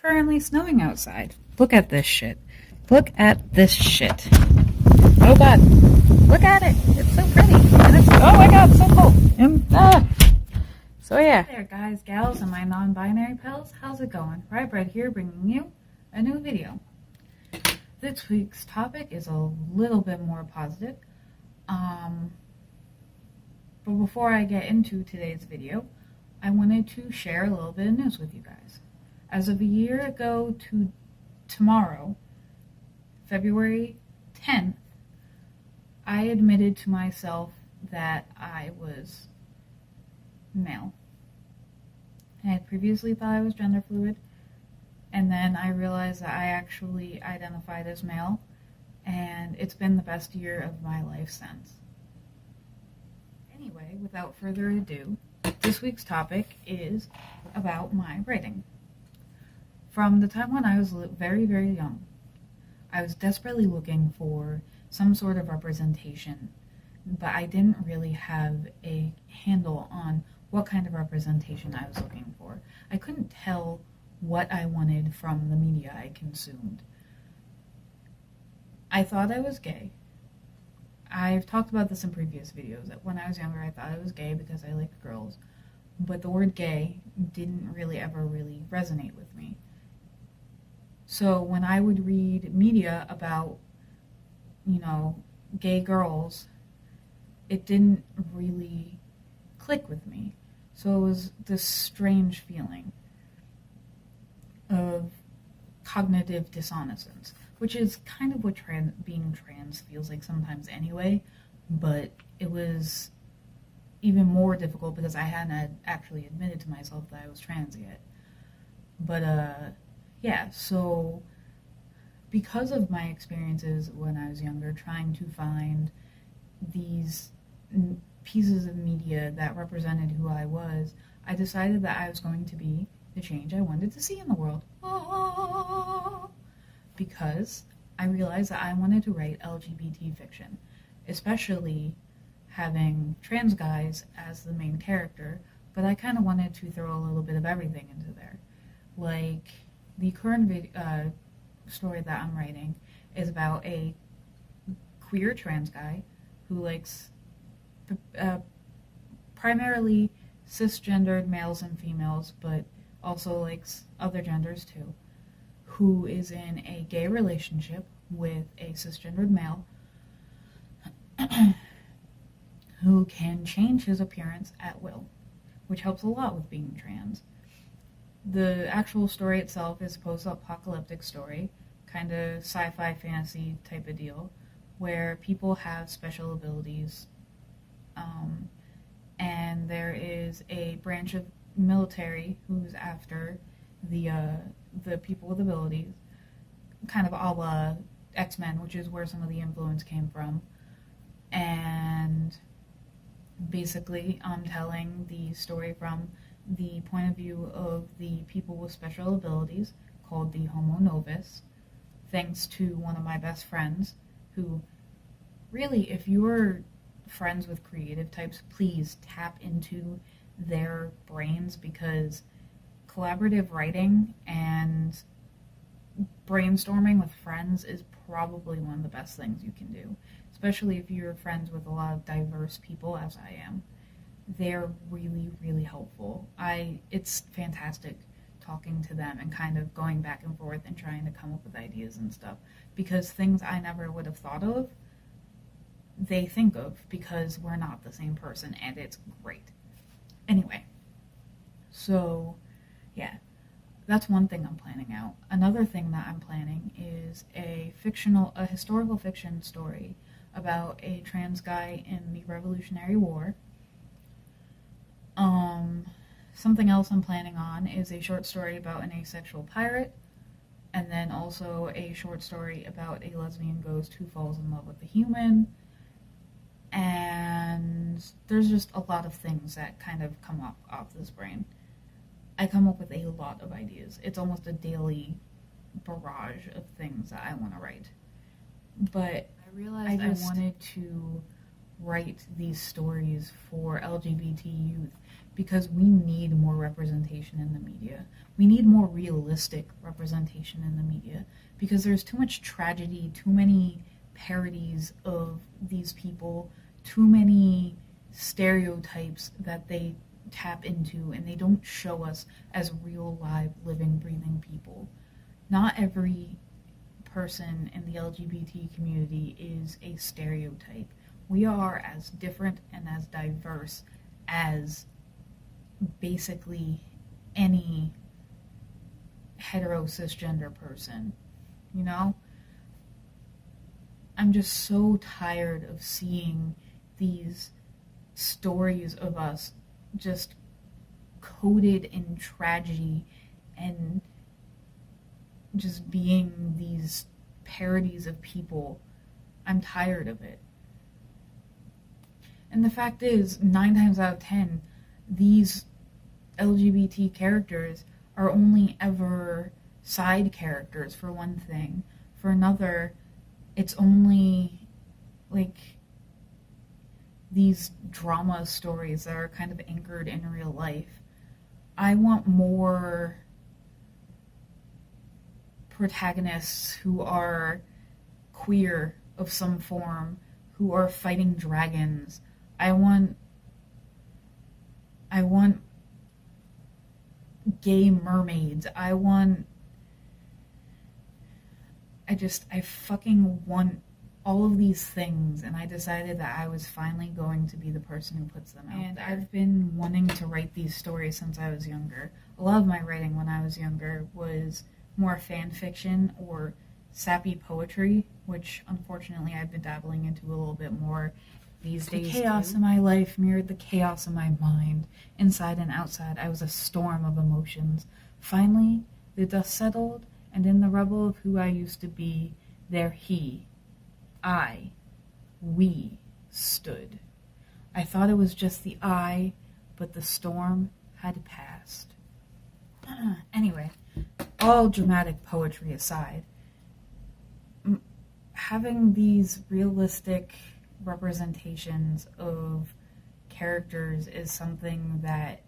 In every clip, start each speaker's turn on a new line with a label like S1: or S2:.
S1: currently snowing outside. Look at this shit. Look at this shit. Oh god. Look at it. It's so pretty. And it's, oh my god, so cool. So yeah. Hey there guys, gals, and my non-binary pals. How's it going? Rye Bread here, bringing you a new video. This week's topic is a little bit more positive. But before I get into today's video, I wanted to share a little bit of news with you guys. As of a year ago to tomorrow, February 10th, I admitted to myself that I was male. I had previously thought I was gender fluid, and then I realized that I actually identified as male, and it's been the best year of my life since. Anyway, without further ado, this week's topic is about my writing. From the time when I was very, very young, I was desperately looking for some sort of representation, but I didn't really have a handle on what kind of representation I was looking for. I couldn't tell what I wanted from the media I consumed. I thought I was gay. I've talked about this in previous videos. When I was younger, I thought I was gay because I liked girls, but the word gay didn't really ever really resonate with me. So when I would read media about, gay girls, it didn't really click with me. So it was this strange feeling of cognitive dissonance, which is kind of what being trans feels like sometimes anyway, but it was even more difficult because I hadn't actually admitted to myself that I was trans yet. But yeah, so because of my experiences when I was younger, trying to find these pieces of media that represented who I was, I decided that I was going to be the change I wanted to see in the world. Because I realized that I wanted to write LGBT fiction, especially having trans guys as the main character, but I kind of wanted to throw a little bit of everything into there. Like, the current story that I'm writing is about a queer trans guy who likes primarily cisgendered males and females, but also likes other genders too, who is in a gay relationship with a cisgendered male who can change his appearance at will, which helps a lot with being trans. The actual story itself is a post-apocalyptic story, kind of sci-fi fantasy type of deal, where people have special abilities, and there is a branch of military who's after the people with abilities, kind of a la X-Men, which is where some of the influence came from. And basically, I'm telling the story from the point of view of the people with special abilities, called the Homo Novus, thanks to one of my best friends, who, really, if you're friends with creative types, please tap into their brains, because collaborative writing and brainstorming with friends is probably one of the best things you can do, especially if you're friends with a lot of diverse people, as I am. They're really, really helpful. It's fantastic talking to them and kind of going back and forth and trying to come up with ideas and stuff, because things I never would have thought of, they think of, because we're not the same person, and it's great. Anyway, so yeah, that's one thing I'm planning out. Another thing that I'm planning is a historical fiction story about a trans guy in the Revolutionary War. Something else I'm planning on is a short story about an asexual pirate, and then also a short story about a lesbian ghost who falls in love with a human. And there's just a lot of things that kind of come up off this brain. I come up with a lot of ideas. It's almost a daily barrage of things that I want to write. But I realized I wanted to write these stories for LGBT youth, because we need more representation in the media. We need more realistic representation in the media, because there's too much tragedy, too many parodies of these people, too many stereotypes that they tap into, and they don't show us as real, live, living, breathing people. Not every person in the LGBT community is a stereotype. We are as different and as diverse as basically any hetero cisgender person, you know? I'm just so tired of seeing these stories of us just coated in tragedy and just being these parodies of people. I'm tired of it. And the fact is, 9 times out of 10, these LGBT characters are only ever side characters, for one thing. For another, it's only like these drama stories that are kind of anchored in real life. I want more protagonists who are queer of some form, who are fighting dragons. I want gay mermaids. I fucking want all of these things, and I decided that I was finally going to be the person who puts them out there. I've been wanting to write these stories since I was younger. A lot of my writing when I was younger was more fan fiction or sappy poetry, which unfortunately I've been dabbling into a little bit more these days. The chaos in my life mirrored the chaos in my mind. Inside and outside, I was a storm of emotions. Finally, the dust settled, and in the rubble of who I used to be, there we stood. I thought it was just the I, but the storm had passed. Anyway, all dramatic poetry aside, having these realistic representations of characters is something that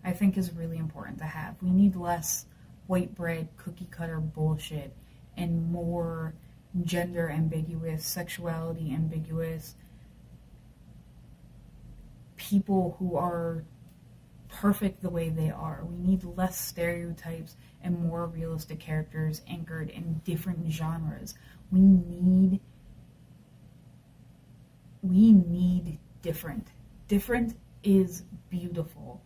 S1: I think is really important to have. We need less white bread, cookie cutter bullshit and more gender ambiguous, sexuality ambiguous people who are perfect the way they are. We need less stereotypes and more realistic characters anchored in different genres. We need different. Different is beautiful,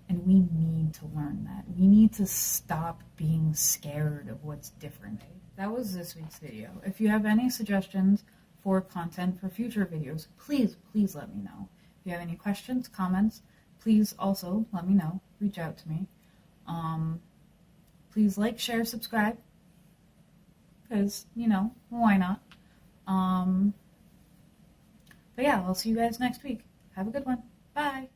S1: and we need to learn that. We need to stop being scared of what's different. That was this week's video. If you have any suggestions for content for future videos, please let me know. If you have any questions, comments, please also let me know. Reach out to me. Please like, share, subscribe, because, why not? But yeah, I'll see you guys next week. Have a good one. Bye.